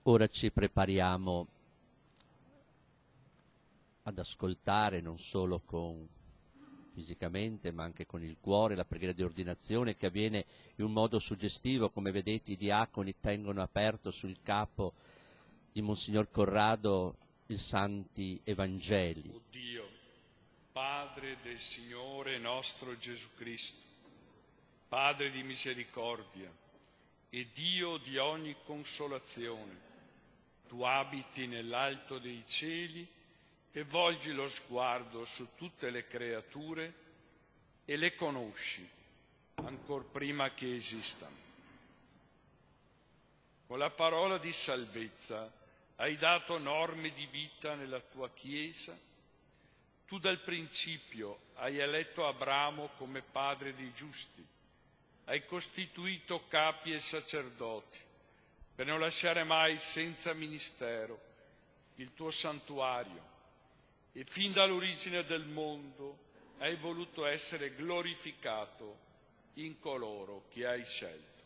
Ora ci prepariamo ad ascoltare non solo fisicamente ma anche con il cuore la preghiera di ordinazione, che avviene in un modo suggestivo. Come vedete, i diaconi tengono aperto sul capo di Monsignor Corrado i Santi Evangeli. O Dio, Padre del Signore nostro Gesù Cristo, Padre di misericordia e Dio di ogni consolazione, tu abiti nell'alto dei cieli e volgi lo sguardo su tutte le creature e le conosci ancor prima che esistano. Con la parola di salvezza hai dato norme di vita nella tua Chiesa. Tu dal principio hai eletto Abramo come padre dei giusti, hai costituito capi e sacerdoti per non lasciare mai senza ministero il tuo santuario, e fin dall'origine del mondo hai voluto essere glorificato in coloro che hai scelto.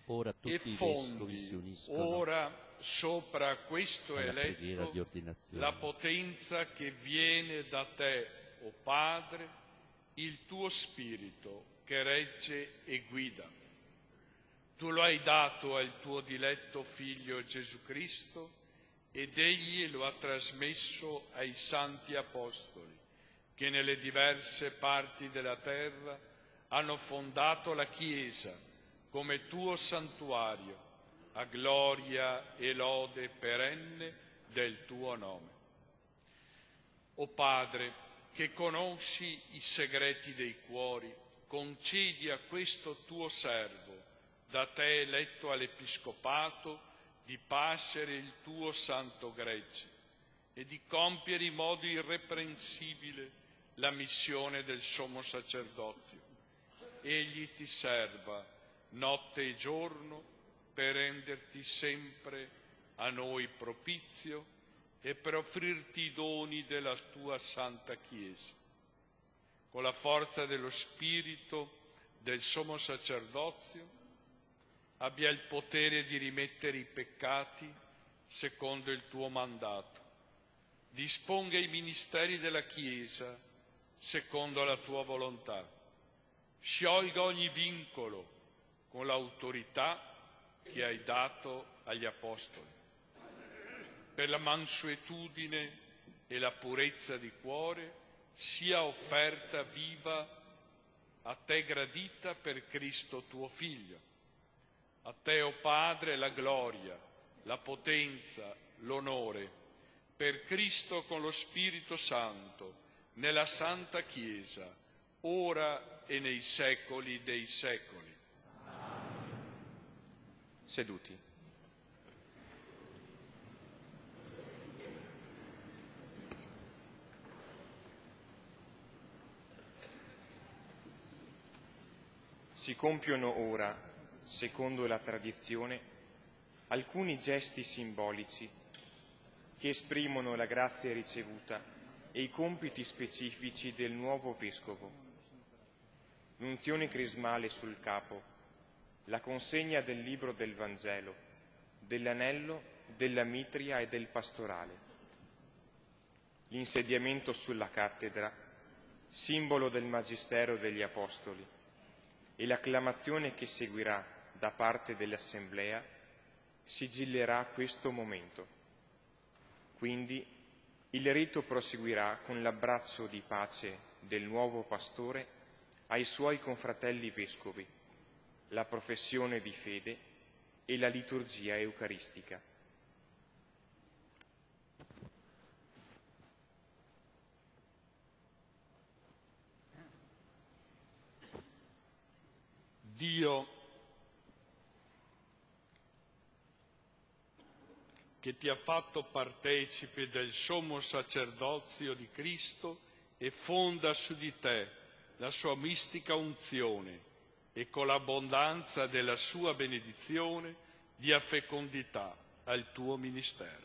Ora tutti E i vescovi fondi si uniscono ora sopra questo alla preghiera di eletto ordinazione. la potenza che viene da te, o Padre, il tuo Spirito che regge e guida. Tu lo hai dato al tuo diletto Figlio Gesù Cristo ed Egli lo ha trasmesso ai Santi Apostoli che nelle diverse parti della terra hanno fondato la Chiesa come tuo santuario, a gloria e lode perenne del tuo nome. O Padre, che conosci i segreti dei cuori, concedi a questo tuo servo, da te eletto all'Episcopato, di pascere il tuo santo gregge e di compiere in modo irreprensibile la missione del sommo sacerdozio. Egli ti serva notte e giorno per renderti sempre a noi propizio e per offrirti i doni della tua Santa Chiesa. Con la forza dello Spirito del sommo sacerdozio abbia il potere di rimettere i peccati secondo il tuo mandato. Disponga i ministeri della Chiesa secondo la tua volontà. Sciolga ogni vincolo con l'autorità che hai dato agli Apostoli. Per la mansuetudine e la purezza di cuore sia offerta viva a te gradita per Cristo tuo Figlio. A te, o Padre, la gloria, la potenza, l'onore, per Cristo con lo Spirito Santo, nella Santa Chiesa, ora e nei secoli dei secoli. Seduti. Si compiono ora, secondo la tradizione, alcuni gesti simbolici che esprimono la grazia ricevuta e i compiti specifici del nuovo Vescovo. L'unzione crismale sul capo, la consegna del libro del Vangelo, dell'anello, della mitria e del pastorale, l'insediamento sulla cattedra, simbolo del Magistero degli Apostoli, e l'acclamazione che seguirà da parte dell'Assemblea sigillerà questo momento. Quindi il rito proseguirà con l'abbraccio di pace del nuovo pastore ai suoi confratelli vescovi, la professione di fede e la liturgia eucaristica. Dio, che ti ha fatto partecipe del sommo sacerdozio di Cristo e fonda su di te la sua mistica unzione e con l'abbondanza della sua benedizione dia fecondità al tuo ministero.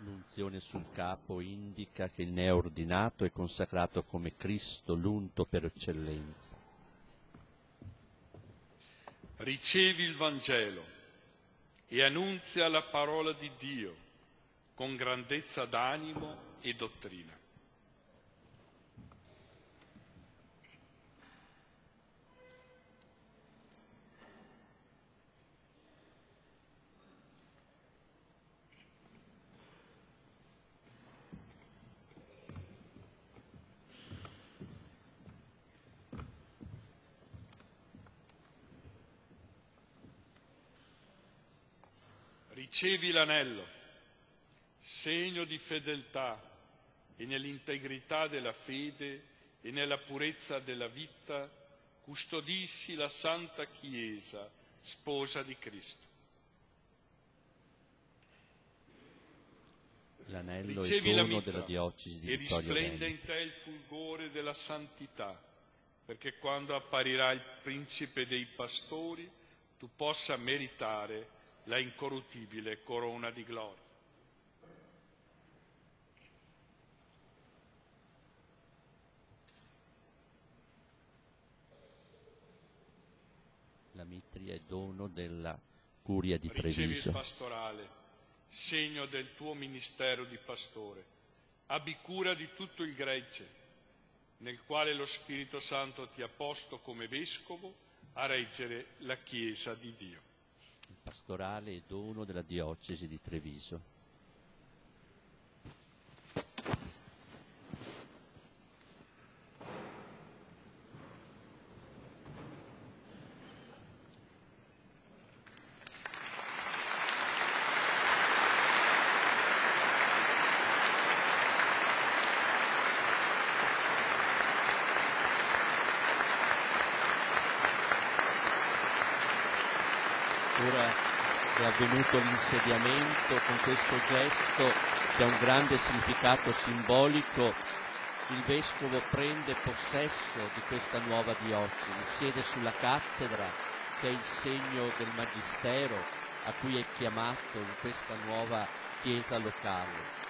L'unzione sul capo indica che il neoordinato è consacrato come Cristo, l'unto per eccellenza. Ricevi il Vangelo e annunzia la parola di Dio con grandezza d'animo e dottrina. Ricevi l'anello, segno di fedeltà e nell'integrità della fede e nella purezza della vita custodissi la Santa Chiesa, sposa di Cristo. L'anello è Ricevi la dono mitra della diocesi di e Vittorio risplende Veneto. in te il fulgore della santità, perché quando apparirà il principe dei pastori tu possa meritare la incorruttibile corona di gloria. La mitria è dono della curia di Ricevi Treviso. il pastorale, segno del tuo ministero di pastore. Abbi cura di tutto il gregge, nel quale lo Spirito Santo ti ha posto come vescovo a reggere la Chiesa di Dio. Il pastorale è dono della diocesi di Treviso. Ora è avvenuto l'insediamento con questo gesto che ha un grande significato simbolico. Il Vescovo prende possesso di questa nuova diocesi, siede sulla cattedra che è il segno del Magistero a cui è chiamato in questa nuova Chiesa locale.